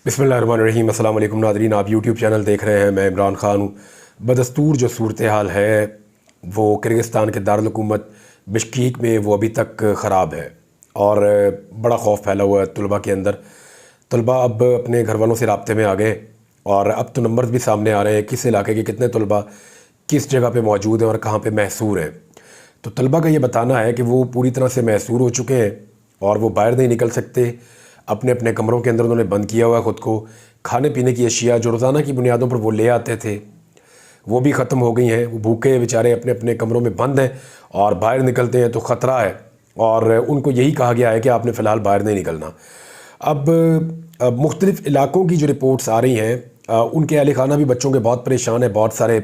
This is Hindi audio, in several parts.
बिस्मिल्लाहिर्रहमानिर्रहीम। अस्सलाम वालेकुम नाज़रीन, आप यूट्यूब चैनल देख रहे हैं। मैं इमरान ख़ान हूँ। बदस्तूर जो सूरत हाल है वो किर्गिस्तान के दारुल हुकूमत बिश्केक में वो अभी तक ख़राब है और बड़ा खौफ फैला हुआ है तलबा के अंदर। तलबा अब अपने घर वालों से राब्ते में आ गए और अब तो नंबर्स भी सामने आ रहे हैं किस इलाके के कितने तलबा किस जगह पे मौजूद हैं और कहाँ पे महसूर हैं। तो तलबा का ये बताना है कि वो पूरी तरह से महसूर हो चुके हैं और वो बाहर नहीं निकल सकते। अपने अपने कमरों के अंदर उन्होंने बंद किया हुआ है ख़ुद को। खाने पीने की अशिया जो रोज़ाना की बुनियादों पर वो ले आते थे वो भी ख़त्म हो गई हैं। वो भूखे बेचारे अपने अपने कमरों में बंद हैं और बाहर निकलते हैं तो ख़तरा है और उनको यही कहा गया है कि आपने फ़िलहाल बाहर नहीं निकलना। अब मुख्तलिफ़ इलाक़ों की जो रिपोर्ट्स आ रही हैं उनके अहल खाना भी बच्चों के बहुत परेशान है। बहुत सारे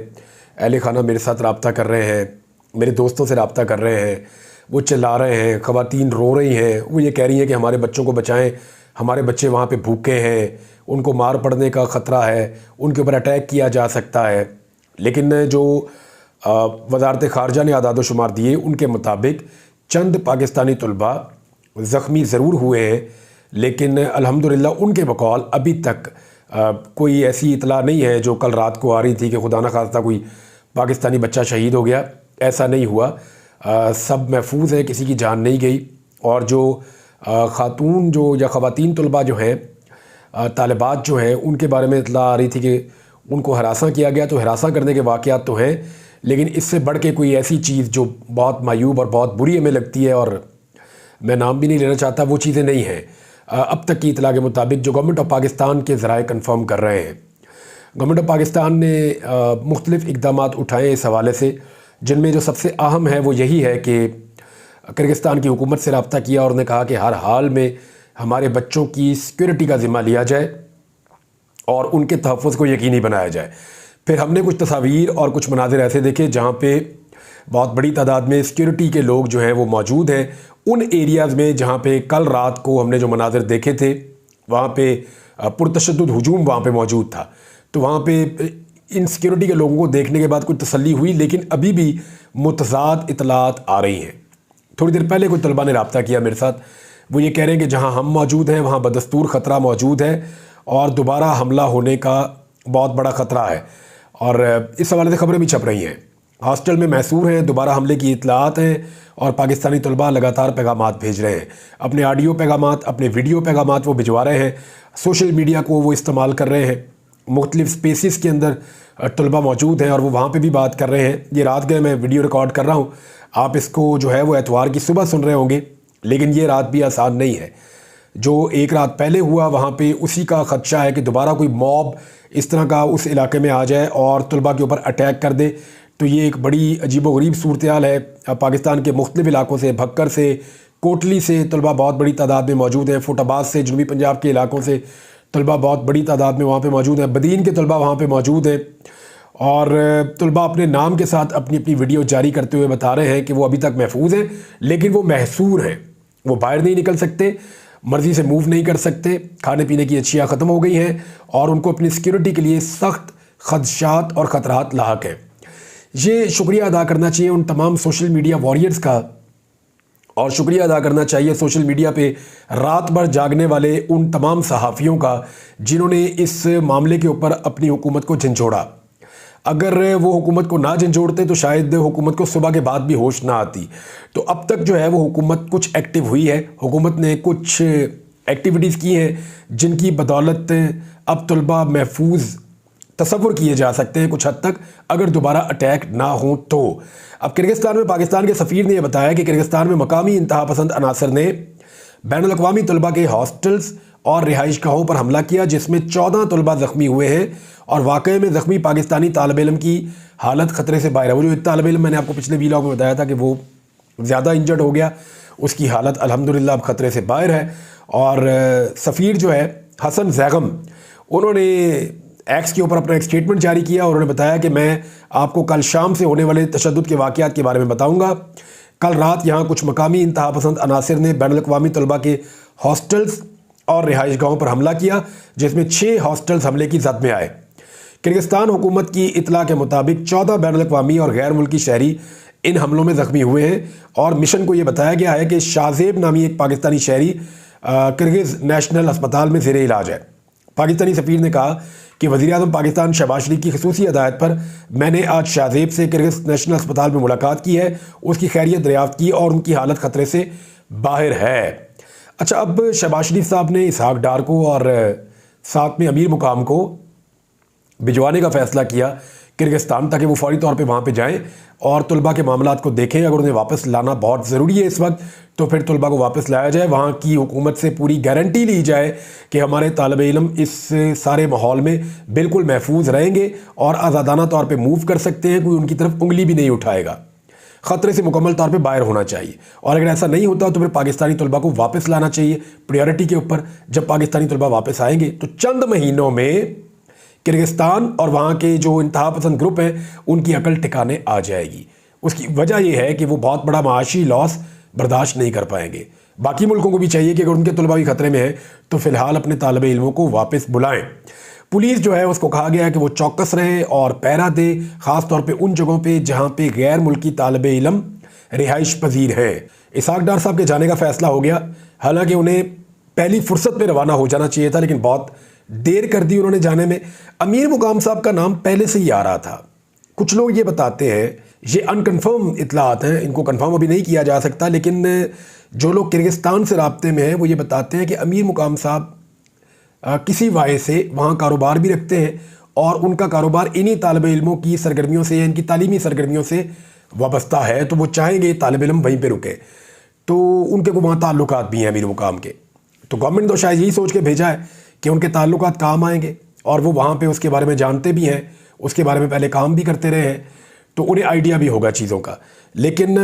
अहल खाना मेरे साथ रब्ता कर रहे हैं, मेरे दोस्तों से रब्ता कर रहे हैं। वो चिल्ला रहे हैं, ख़वातीन रो रही हैं। वो ये कह रही हैं कि हमारे बच्चों को बचाएं, हमारे बच्चे वहाँ पे भूखे हैं, उनको मार पड़ने का ख़तरा है, उनके ऊपर अटैक किया जा सकता है। लेकिन जो वज़ारत ख़ारजा ने आदाद शुमार दिए उनके मुताबिक चंद पाकिस्तानी तलबा ज़ख्मी ज़रूर हुए हैं, लेकिन अल्हम्दुलिल्लाह उनके बकौल अभी तक कोई ऐसी इतला नहीं है जो कल रात को आ रही थी कि खुदा न खास्ता कोई पाकिस्तानी बच्चा शहीद हो गया। ऐसा नहीं हुआ। सब महफूज है, किसी की जान नहीं गई। और जो ख़ातून जो या ख़वातीन तलबा जो हैं तालिबात जो हैं उनके बारे में इतला आ रही थी कि उनको हरासा किया गया। तो हरासा करने के वाक़यात तो हैं, लेकिन इससे बढ़ के कोई ऐसी चीज़ जो बहुत मायूब और बहुत बुरी हमें लगती है और मैं नाम भी नहीं लेना चाहता, वो चीज़ें नहीं हैं। अब तक की इतला के मुताबिक जो गवर्नमेंट ऑफ पाकिस्तान के ज़राए कन्फर्म कर रहे हैं, गवर्नमेंट ऑफ पाकिस्तान ने मुख्तलिफ़ इक़दाम उठाए इस हवाले से, जिनमें जो सबसे अहम है वो यही है कि किर्गिस्तान की हुकूमत से रब्ता किया और उन्होंने कहा कि हर हाल में हमारे बच्चों की सिक्योरिटी का ज़िम्मा लिया जाए और उनके तहफ़्फ़ुज़ को यकीनी बनाया जाए। फिर हमने कुछ तस्वीर और कुछ मनाज़िर ऐसे देखे जहाँ पे बहुत बड़ी तादाद में सिक्योरिटी के लोग जो हैं वो मौजूद हैं उन एरियाज़ में जहाँ पे कल रात को हमने जो मनाज़िर देखे थे वहाँ पे पुरतशद्दुद हुजूम वहाँ पे मौजूद था। तो वहाँ पे इन सिक्योरिटी के लोगों को देखने के बाद कुछ तसल्ली हुई, लेकिन अभी भी मुतज़ाद इतलात आ रही हैं। थोड़ी देर पहले कोई तलबा ने रब्ता किया मेरे साथ, वो ये कह रहे हैं कि जहाँ हम मौजूद हैं वहाँ बदस्तूर ख़तरा मौजूद है और दोबारा हमला होने का बहुत बड़ा ख़तरा है। और इस हवाले से ख़बरें भी छप रही हैं। हॉस्टल में महसूर हैं, दोबारा हमले की इतलात हैं और पाकिस्तानी तलबा लगातार पैगामात भेज रहे हैं। अपने ऑडियो पैगामात, अपने वीडियो पैगामात वो भिजवा रहे हैं। सोशल मीडिया को वो इस्तेमाल कर रहे हैं। मुख्तलिफ़ स्पेसिस के अंदर तलबा मौजूद हैं और वो वहाँ पे भी बात कर रहे हैं। ये रात गए मैं वीडियो रिकॉर्ड कर रहा हूँ, आप इसको जो है वो एतवार की सुबह सुन रहे होंगे, लेकिन ये रात भी आसान नहीं है। जो एक रात पहले हुआ वहाँ पे उसी का ख़दशा है कि दोबारा कोई मॉब इस तरह का उस इलाके में आ जाए और तलबा के ऊपर अटैक कर दे। तो ये एक बड़ी अजीबोगरीब सूरत हाल है। पाकिस्तान के मुख्तलिफ़ इलाकों से, भक्कर से, कोटली से तलबा बहुत बड़ी तादाद में मौजूद हैं। फुटाबाद से, जनूबी पंजाब के इलाकों से तलबा बहुत बड़ी तादाद में वहाँ पे मौजूद हैं। बदीन के तलबा वहाँ पे मौजूद हैं और तलबा अपने नाम के साथ अपनी अपनी वीडियो जारी करते हुए बता रहे हैं कि वो अभी तक महफूज हैं, लेकिन वो महसूर हैं। वो बाहर नहीं निकल सकते, मर्ज़ी से मूव नहीं कर सकते, खाने पीने की अशिया ख़त्म हो गई हैं और उनको अपनी सिक्योरिटी के लिए सख्त खदशात और ख़तरात लाहक हैं। ये शुक्रिया अदा करना चाहिए उन तमाम सोशल मीडिया वॉरियर्स का और शुक्रिया अदा करना चाहिए सोशल मीडिया पे रात भर जागने वाले उन तमाम सहाफ़ियों का जिन्होंने इस मामले के ऊपर अपनी हुकूमत को झंझोड़ा। अगर वो हुकूमत को ना झंझोड़ते तो शायद हुकूमत को सुबह के बाद भी होश ना आती। तो अब तक जो है वो हुकूमत कुछ एक्टिव हुई है, हुकूमत ने कुछ एक्टिविटीज़ की हैं जिनकी बदौलत अब तलबा महफूज तसव्वुर किए जा सकते हैं कुछ हद तक, अगर दोबारा अटैक ना हो तो। अब किर्गिस्तान में पाकिस्तान के सफ़ीर ने यह बताया कि किर्गिस्तान में मकामी इंतहा पसंद अनासर ने बैनुल अक़वामी तलबा के हॉस्टल्स और रिहाइश गाहों पर हमला किया, जिसमें 14 तलबा ज़ख्मी हुए हैं और वाक़े में ज़ख्मी पाकिस्तानी तालिब इल्म की हालत ख़तरे से बाहर है। वो जो एक तालिब इल्म मैंने आपको पिछले वीडियो में बताया था कि वो ज़्यादा इंजर्ड हो गया, उसकी हालत अल्हम्दुलिल्लाह अब ख़तरे से बाहर है। और सफ़ीर जो है हसन ज़ैगम, उन्होंने एक्स के ऊपर अपना एक स्टेटमेंट जारी किया और उन्होंने बताया कि मैं आपको कल शाम से होने वाले तशद्दुद के वाक़यात के बारे में बताऊँगा। कल रात यहाँ कुछ मकामी इंतहा पसंद अनासर ने बैनुल अक़वामी तलबा के हॉस्टल्स और रिहाइश गाहों पर हमला किया, जिसमें 6 हॉस्टल्स हमले की जद में आए। किर्गिस्तान हुकूमत की इतला के मुताबिक 14 बैनुल अक़वामी और गैर मुल्की शहरी इन हमलों में ज़ख्मी हुए हैं और मिशन को ये बताया गया है कि शाहजेब नामी एक पाकिस्तानी शहरी किर्गिज़ नेशनल अस्पताल में ज़ेरे इलाज है। पाकिस्तानी सफ़ीर ने कहा कि वज़ीर-ए-आज़म पाकिस्तान शहबाज शरीफ की ख़ुसूसी हिदायत पर मैंने आज शाहज़ेब से किर्गिज़ नेशनल अस्पताल में मुलाकात की है, उसकी खैरियत दरियाफ़्त की और उनकी हालत ख़तरे से बाहर है। अच्छा, अब शहबाज शरीफ साहब ने इसहाक डार को और साथ में अमीर मुकाम को भिजवाने का फ़ैसला किया किर्गिस्तान, ताकि वो फौरी तौर पे वहाँ पे जाएं और तलबा के मामलात को देखें। अगर उन्हें वापस लाना बहुत ज़रूरी है इस वक्त, तो फिर तलबा को वापस लाया जाए। वहाँ की हुकूमत से पूरी गारंटी ली जाए कि हमारे तालिब इल्म इस सारे माहौल में बिल्कुल महफूज रहेंगे और आज़ादाना तौर पर मूव कर सकते हैं, कोई उनकी तरफ उंगली भी नहीं उठाएगा। ख़तरे से मुकम्मल तौर पे बाहर होना चाहिए। और अगर ऐसा नहीं होता तो फिर पाकिस्तानी तलबा को वापस लाना चाहिए प्रायोरिटी के ऊपर। जब पाकिस्तानी तलबा वापस आएंगे तो चंद महीनों में किर्गिस्तान और वहाँ के जो इंतहा पसंद ग्रुप हैं उनकी अकल ठिकाने आ जाएगी। उसकी वजह यह है कि वो बहुत बड़ा माशी लॉस बर्दाश्त नहीं कर पाएंगे। बाकी मुल्कों को भी चाहिए कि अगर उनके तलबा भी खतरे में है तो फ़िलहाल अपने तालिब इल्मों को वापस बुलाएं। पुलिस जो है उसको कहा गया है कि वो चौकस रहे और पहरा दे, ख़ास तौर पे उन जगहों पे जहाँ पे गैर मुल्की तालिब इल्म रिहाइश पजीर हैं। इसहाक डार साहब के जाने का फ़ैसला हो गया। हालांकि उन्हें पहली फुर्सत में रवाना हो जाना चाहिए था, लेकिन बहुत देर कर दी उन्होंने जाने में। अमीर मुकाम साहब का नाम पहले से ही आ रहा था। कुछ लोग ये बताते हैं, ये अनकन्फर्म इतलात हैं, इनको कन्फर्म अभी नहीं किया जा सकता, लेकिन जो लोग किर्गिस्तान से राब्ते में हैं वो ये बताते हैं कि अमीर मुकाम साहब किसी वाये से वहाँ कारोबार भी रखते हैं और उनका कारोबार इन्हीं तालिब इल्मों की सरगर्मियों से या इनकी तालीमी सरगर्मियों से वाबस्ता है। तो वो चाहेंगे तालिब इल्म वहीं पे रुके, तो उनके को वहाँ ताल्लुकात भी हैं अमीर मुकाम के। तो गवर्नमेंट तो शायद यही सोच के भेजा है कि उनके ताल्लुकात काम आएंगे और वो वहाँ पे उसके बारे में जानते भी हैं, उसके बारे में पहले काम भी करते रहे हैं, तो उन्हें आइडिया भी होगा चीज़ों का। लेकिन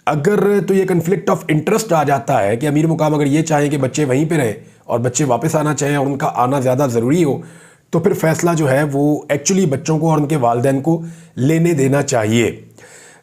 अगर तो ये कन्फ्लिक्ट ऑफ इंटरेस्ट आ जाता है कि अमीर मुकाम अगर ये चाहें कि बच्चे वहीं पे रहें और बच्चे वापस आना चाहें और उनका आना ज़्यादा ज़रूरी हो, तो फिर फैसला जो है वो एक्चुअली बच्चों को और उनके वालिदैन को लेने देना चाहिए।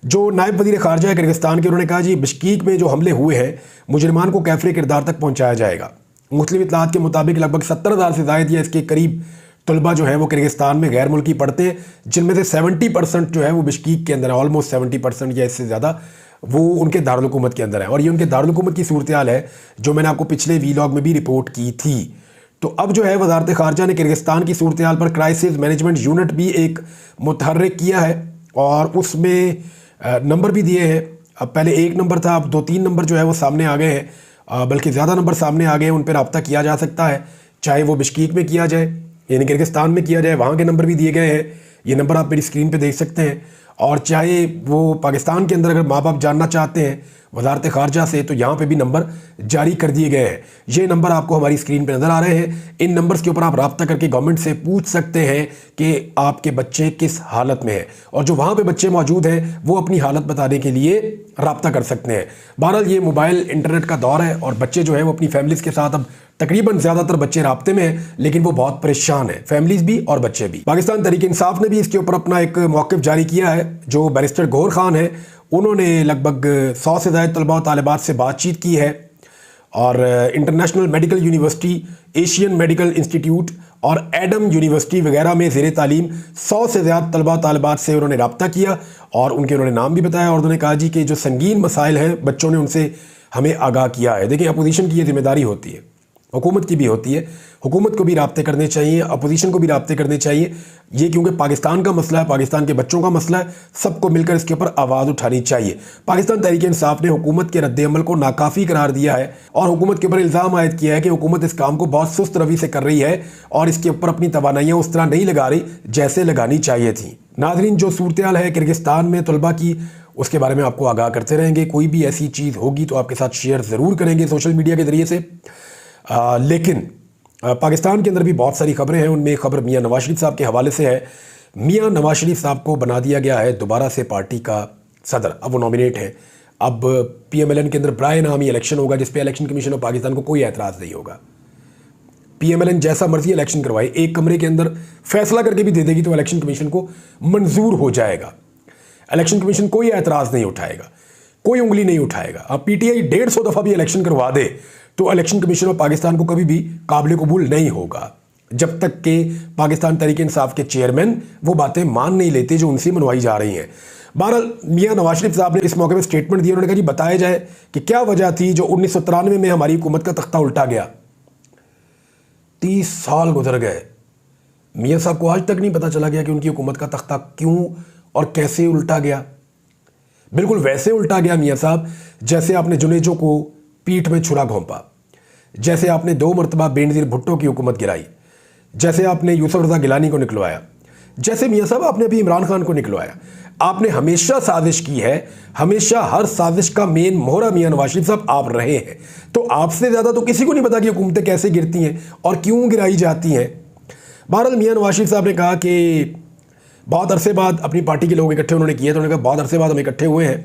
जो नायब वज़ीर ख़ारजा है किर्गिस्तान के, उन्होंने कहा जी बिश्कीक में जो हमले हुए हैं मुजरिमान को कैफरे किरदार तक पहुँचाया जाएगा। मुस्लिम इत्तलात के मुताबिक लगभग 70,000 से ज़ायद या इसके करीब तलबा जो है वो किर्गिस्तान में गैर मुल्की पढ़ते हैं, जिनमें से 70% जो है वो बिश्कीक के अंदर है। ऑलमोस्ट 70% या इससे ज़्यादा वो उनके दारुल हुकूमत के अंदर है। और ये उनके दारुल हुकूमत की सूरत हाल है जो मैंने आपको पिछले वीलॉग में भी रिपोर्ट की थी। तो अब जो है वज़ारत ख़ारजा ने किर्गिस्तान की सूरत हाल पर क्राइसिस मैनेजमेंट यूनिट भी एक मुतहर्रिक किया है और उसमें नंबर भी दिए हैं। अब पहले 1 नंबर था, अब 2-3 नंबर जो है वो सामने आ गए हैं, बल्कि ज़्यादा नंबर सामने आ गए हैं। उन पर रब्ता किया जा सकता है, चाहे वो बिश्कीक में किया जाए यानी किर्गिस्तान में किया जाए, वहाँ के नंबर भी दिए गए हैं। ये नंबर आप मेरी स्क्रीन पे देख सकते हैं। और चाहे वो पाकिस्तान के अंदर अगर माँ बाप जानना चाहते हैं वज़ारत ख़ारजा से, तो यहाँ पे भी नंबर जारी कर दिए गए हैं। ये नंबर आपको हमारी स्क्रीन पे नज़र आ रहे हैं। इन नंबर्स के ऊपर आप रब्ता करके गवर्नमेंट से पूछ सकते हैं कि आपके बच्चे किस हालत में है, और जो वहाँ पे बच्चे मौजूद हैं वो अपनी हालत बताने के लिए रब्ता कर सकते हैं। बहरहाल ये मोबाइल इंटरनेट का दौर है और बच्चे जो है वो अपनी फैमिलीज़ के साथ, अब तकरीबन ज़्यादातर बच्चे राब्ते में हैं, लेकिन वो बहुत परेशान हैं, फैमिलीज़ भी और बच्चे भी। पाकिस्तान तहरीक इंसाफ ने भी इसके ऊपर अपना एक मौक़िफ़ जारी किया है। जो बैरिस्टर गौहर खान है उन्होंने लगभग 100 से ज़ायद तलबा और तालिबात से बातचीत की है और international medical university, Asian medical institute और एडम यूनिवर्सिटी वगैरह में ज़ेर तालीम 100 से ज़्यादा तलबा और तालिबात से उन्होंने रब्ता किया और उन्होंने नाम भी बताया और उन्होंने कहा जी कि जो संगीन मसाइल हैं बच्चों ने उनसे हमें आगाह किया है। देखिए, अपोजिशन की ये जिम्मेदारी होती है, हुकूमत की भी होती है। हुकूमत को भी राब्ते करने चाहिए, अपोजिशन को भी राब्ते करने चाहिए। ये क्योंकि पाकिस्तान का मसला है, पाकिस्तान के बच्चों का मसला है, सबको मिलकर इसके ऊपर आवाज़ उठानी चाहिए। पाकिस्तान तहरीक इंसाफ ने हुकूमत के रद्द-ए-अमल को नाकाफ़ी करार दिया है और हुकूमत के ऊपर इल्ज़ाम आयद किया है कि हुकूमत इस काम को बहुत सुस्त रवि से कर रही है और इसके ऊपर अपनी तवानाइयाँ उस तरह नहीं लगा रही जैसे लगानी चाहिए थी। नाज़रीन, जो सूरत हाल है किर्गिस्तान में तलबा की, उसके बारे में आपको आगाह करते रहेंगे। कोई भी ऐसी चीज़ होगी तो आपके साथ शेयर ज़रूर करेंगे सोशल मीडिया के ज़रिए से। लेकिन पाकिस्तान के अंदर भी बहुत सारी खबरें हैं। उनमें एक खबर मियाँ नवाज शरीफ साहब के हवाले से है। मियाँ नवाज शरीफ साहब को बना दिया गया है दोबारा से पार्टी का सदर। अब वो नॉमिनेट हैं। अब PMLN के अंदर बराए नाम ही इलेक्शन होगा, जिस पे इलेक्शन कमीशन ऑफ पाकिस्तान को कोई एतराज़ नहीं होगा। PMLN जैसा मर्जी इलेक्शन करवाए, एक कमरे के अंदर फैसला करके भी दे देगी तो इलेक्शन कमीशन को मंजूर हो जाएगा। इलेक्शन कमीशन कोई एतराज़ नहीं उठाएगा, कोई उंगली नहीं उठाएगा। अब PTI 150 दफ़ा भी इलेक्शन करवा दे तो इलेक्शन कमीशन ऑफ पाकिस्तान को कभी भी काबिल कबूल नहीं होगा, जब तक कि पाकिस्तान तहरीक इंसाफ के चेयरमैन वो बातें मान नहीं लेते जो उनसे मनवाई जा रही हैं। बहरहाल मियाँ नवाज शरीफ साहब ने इस मौके पर स्टेटमेंट दिया। उन्होंने कहा जी बताया जाए कि क्या वजह थी जो 1993 में हमारी हुकूमत का तख्ता उल्टा गया। 30 साल गुजर गए, मियाँ साहब को आज तक नहीं पता चला गया कि उनकी हुकूमत का तख्ता क्यों और कैसे उल्टा गया। बिल्कुल वैसे उल्टा गया मियाँ साहब जैसे आपने जुनेजो को पीठ में छुरा घोंपा, जैसे आपने 2 मरतबा बेनज़ीर भुट्टो की हुकूमत गिराई, जैसे आपने यूसुफ रज़ा गिलानी को निकलवाया, जैसे मियाँ साहब आपने अभी इमरान खान को निकलवाया। आपने हमेशा साजिश की है, हमेशा हर साजिश का मेन मोहरा मियाँ नवाज शरीफ साहब आप रहे हैं। तो आपसे ज़्यादा तो किसी को नहीं पता कि हुकूमतें कैसे गिरती हैं और क्यों गिराई जाती हैं। बहरहाल मियाँ नवाज शरीफ साहब ने कहा कि बहुत अरसे बाद अपनी पार्टी के लोग इकट्ठे उन्होंने किए, तो उन्होंने कहा बहुत अरसे बाद हम इकट्ठे हुए हैं,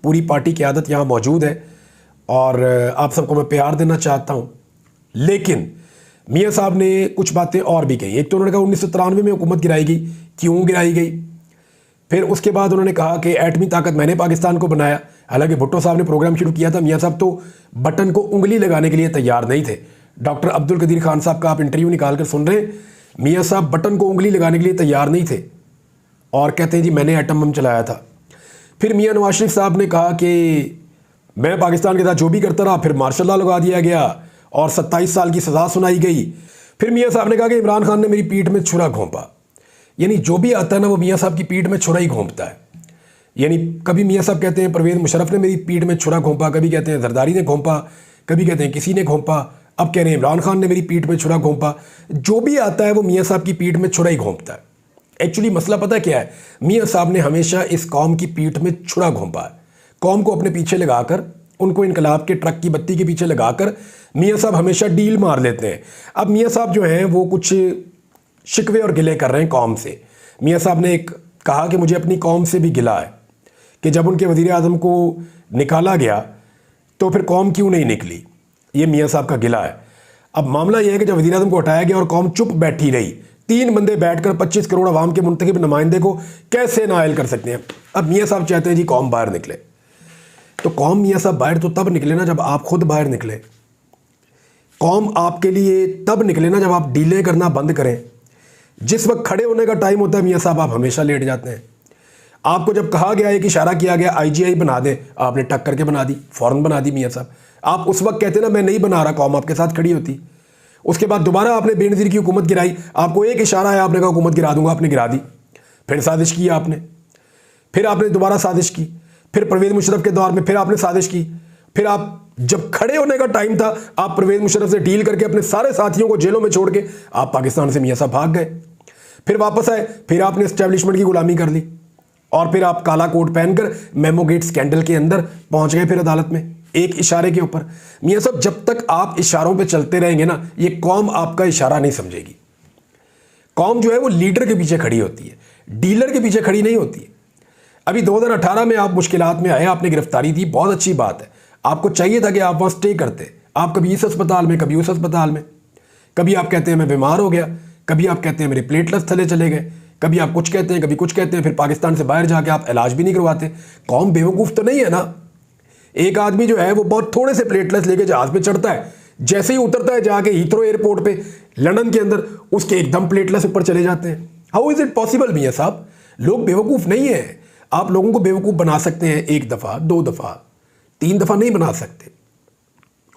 पूरी पार्टी की आदत यहाँ मौजूद है और आप सबको मैं प्यार देना चाहता हूँ। लेकिन मियाँ साहब ने कुछ बातें और भी कही। एक तो उन्होंने कहा 1993 में हुकूमत गिराई गई, क्यों गिराई गई। फिर उसके बाद उन्होंने कहा कि एटमी ताकत मैंने पाकिस्तान को बनाया। हालांकि भुट्टो साहब ने प्रोग्राम शुरू किया था, मियाँ साहब तो बटन को उंगली लगाने के लिए तैयार नहीं थे। डॉक्टर अब्दुल कदीर खान साहब का आप इंटरव्यू निकाल कर सुन रहे हैं, मियाँ साहब बटन को उंगली लगाने के लिए तैयार नहीं थे और कहते हैं जी मैंने एटम बम चलाया था। फिर मियाँ नवाज शरीफ साहब ने कहा कि मैं पाकिस्तान के साथ जो भी करता रहा, फिर मार्शल लॉ लगा दिया गया और 27 साल की सज़ा सुनाई गई। फिर मियाँ साहब ने कहा कि इमरान खान ने मेरी पीठ में छुरा घोंपा। यानी जो भी आता है ना वो मियाँ साहब की पीठ में छुरा ही घोंपता है। यानी कभी मियाँ साहब कहते हैं परवेज़ मुशर्रफ ने मेरी पीठ में छुरा घोंपा, कभी कहते हैं जरदारी ने घोंपा, कभी कहते हैं किसी ने घोंपा, अब कह रहे हैं इमरान खान ने मेरी पीठ में छुरा घोंपा। जो भी आता है वो मियाँ साहब की पीठ में छुरा ही घोंपता है। एक्चुअली मसला पता क्या है, मियाँ साहब ने हमेशा इस कौम की पीठ में छुरा घोंपा है। कौम को अपने पीछे लगाकर, उनको इनकलाब के ट्रक की बत्ती के पीछे लगाकर मियाँ साहब हमेशा डील मार लेते हैं। अब मियाँ साहब जो हैं वो कुछ शिकवे और गिले कर रहे हैं कौम से। मियाँ साहब ने एक कहा कि मुझे अपनी कौम से भी गिला है कि जब उनके वज़ीर आज़म को निकाला गया तो फिर कौम क्यों नहीं निकली। ये मियाँ साहब का गिला है। अब मामला यह है कि जब वज़ीर आज़म को हटाया गया और कौम चुप बैठी रही, 3 बंदे बैठकर 25 करोड़ आवाम के मुंतखब नुमाइंदे को कैसे नाअहल कर सकते हैं। अब मियाँ साहब चाहते हैं जी कौम बाहर निकले। तो कौम मियाँ साहब बाहर तो तब निकले ना जब आप खुद बाहर निकले। कौम आपके लिए तब निकले ना जब आप डीलें करना बंद करें। जिस वक्त खड़े होने का टाइम होता है मियाँ साहब आप हमेशा लेट जाते हैं। आपको जब कहा गया, एक इशारा किया गया IGI बना दें, आपने टक करके बना दी, फ़ौरन बना दी मियाँ साहब। आप उस वक्त कहते ना मैं नहीं बना रहा, कौम आपके साथ खड़ी होती। उसके बाद दोबारा आपने बेनज़ीर की हुकूमत गिराई, आपको एक इशारा है, आपने कहा हुकूमत गिरा दूंगा, आपने गिरा दी। फिर साजिश की आपने, फिर आपने दोबारा साजिश की, फिर परवेज़ मुशर्रफ के दौर में फिर आपने साजिश की। फिर आप जब खड़े होने का टाइम था, आप परवेज़ मुशर्रफ से डील करके अपने सारे साथियों को जेलों में छोड़ के आप पाकिस्तान से मियाँ साहब भाग गए। फिर वापस आए, फिर आपने एस्टेब्लिशमेंट की गुलामी कर ली और फिर आप काला कोट पहनकर मेमो गेट स्कैंडल के अंदर पहुंच गए फिर अदालत में, एक इशारे के ऊपर। मियाँ साहब जब तक आप इशारों पे चलते रहेंगे ना, ये कौम आपका इशारा नहीं समझेगी। कौम जो है वो लीडर के पीछे खड़ी होती है, डीलर के पीछे खड़ी नहीं होती है। अभी 2018 में आप मुश्किलात में आए, आपने गिरफ्तारी दी, बहुत अच्छी बात है। आपको चाहिए था कि आप वहाँ स्टे करते। आप कभी इस अस्पताल में, कभी उस अस्पताल में, कभी आप कहते हैं मैं बीमार हो गया, कभी आप कहते हैं मेरे प्लेटलेट्स थले चले गए, कभी आप कुछ कहते हैं, कभी कुछ कहते हैं। फिर पाकिस्तान से बाहर जाके आप इलाज भी नहीं करवाते। कौम बेवकूफ़ तो नहीं है ना। एक आदमी जो है वो बहुत थोड़े से प्लेटलेट्स लेके जहाज़ पे चढ़ता है, जैसे ही उतरता है जाके हीथ्रो एयरपोर्ट पे लंदन के अंदर, उसके एकदम प्लेटलेट्स ऊपर चले जाते हैं। हाउ इज़ इट पॉसिबल मियाँ साहब? लोग बेवकूफ़ नहीं है। आप लोगों को बेवकूफ़ बना सकते हैं 1 दफ़ा, 2 दफ़ा, 3 दफ़ा नहीं बना सकते।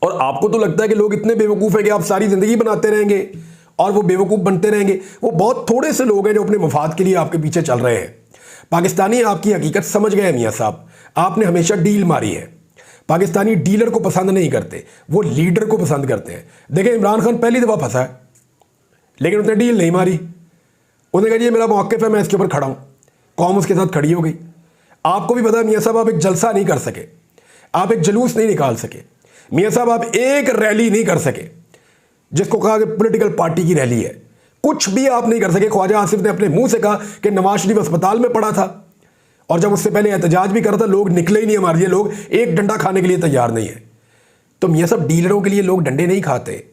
और आपको तो लगता है कि लोग इतने बेवकूफ़ हैं कि आप सारी ज़िंदगी बनाते रहेंगे और वो बेवकूफ़ बनते रहेंगे। वो बहुत थोड़े से लोग हैं जो अपने मफाद के लिए आपके पीछे चल रहे हैं। पाकिस्तानी आपकी हकीकत समझ गए मियाँ साहब। आपने हमेशा डील मारी है। पाकिस्तानी डीलर को पसंद नहीं करते, वो लीडर को पसंद करते हैं। देखें, इमरान खान पहली दफ़ा फंसा है लेकिन उसने डील नहीं मारी। उसने कहा ये मेरा मौक़िफ़ है, मैं इसके ऊपर खड़ा हूँ। कौम उसके साथ खड़ी हो गई। आपको भी पता है मियाँ साहब, आप एक जलसा नहीं कर सके, आप एक जुलूस नहीं निकाल सके मियाँ साहब, आप एक रैली नहीं कर सके जिसको कहा कि पॉलिटिकल पार्टी की रैली है। कुछ भी आप नहीं कर सके। ख्वाजा आसिफ ने अपने मुंह से कहा कि नवाज शरीफ अस्पताल में पड़ा था और जब उससे पहले एहतजाज भी करा था, लोग निकले ही नहीं हमारे लिए, लोग एक डंडा खाने के लिए तैयार नहीं है। तो मियाँ साहब, डीलरों के लिए लोग डंडे नहीं खाते,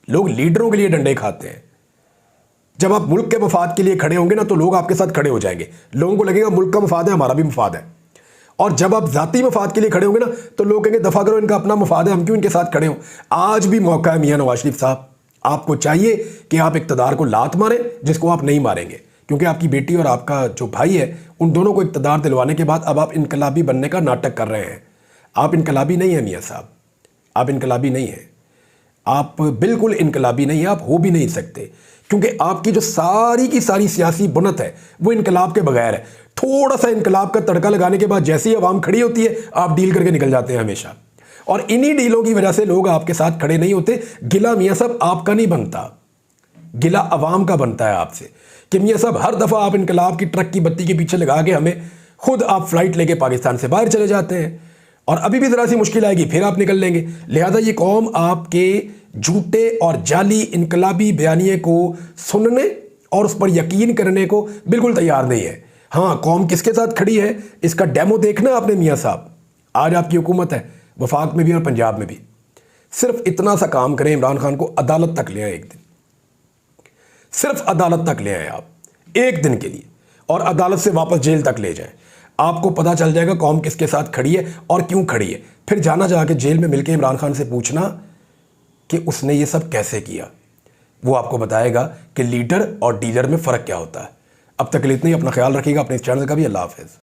लोग लीडरों के लिए डंडे खाते हैं। जब आप मुल्क के मफाद के लिए खड़े होंगे ना तो लोग आपके साथ खड़े हो जाएंगे। लोगों को लगेगा मुल्क का मफाद है, हमारा भी मफाद है। और जब आप जाती मफाद के लिए खड़े होंगे ना तो लोग कहेंगे दफ़ा करो, इनका अपना मफाद है, हम क्यों इनके साथ खड़े हों। आज भी मौका है मियाँ नवाज शरीफ साहब, आपको चाहिए कि आप इक़्तिदार को लात मारें जिसको आप नहीं मारेंगे, क्योंकि आपकी बेटी और आपका जो भाई है उन दोनों को इक़्तिदार दिलवाने के बाद अब आप इनकलाबी बनने का नाटक कर रहे हैं। आप इनकलाबी नहीं हैं मियाँ साहब, आप इनकलाबी नहीं हैं। आप बिल्कुल इनकलाबी नहीं, आप हो भी नहीं सकते, क्योंकि आपकी जो सारी की सारी सियासी बुनत है वो इनकलाब के बगैर है। थोड़ा सा इनकलाब का तड़का लगाने के बाद जैसे ही अवाम खड़ी होती है, आप डील करके निकल जाते हैं हमेशा। और इन्हीं डीलों की वजह से लोग आपके साथ खड़े नहीं होते। गिला मियाँ साहब आपका नहीं बनता, गिला अवाम का बनता है आपसे, कि मियाँ साहब हर दफ़ा आप इनकलाब की ट्रक की बत्ती के पीछे लगा के हमें खुद आप फ्लाइट लेके पाकिस्तान से बाहर चले जाते हैं, और अभी भी ज़रा सी मुश्किल आएगी फिर आप निकल लेंगे। लिहाजा ये कौम आपके झूठे और जाली इनकलाबी बयानिए को सुनने और उस पर यकीन करने को बिल्कुल तैयार नहीं है। हाँ, कौम किसके साथ खड़ी है इसका डेमो देखना आपने मियाँ साहब। आज आपकी हुकूमत है वफाक में भी और पंजाब में भी। सिर्फ इतना सा काम करें, इमरान खान को अदालत तक ले आए एक दिन, सिर्फ अदालत तक ले आए आप एक दिन के लिए, और अदालत से वापस जेल तक ले जाएं। आपको पता चल जाएगा कौम किसके साथ खड़ी है और क्यों खड़ी है। फिर जाना जाके जेल में मिलके इमरान खान से पूछना कि उसने ये सब कैसे किया। वो आपको बताएगा कि लीडर और डीलर में फ़र्क क्या होता है। अब तक के लिए इतना ही। अपना ख्याल रखिएगा, अपने इस चैनल का भी। अल्लाह हाफ़िज़।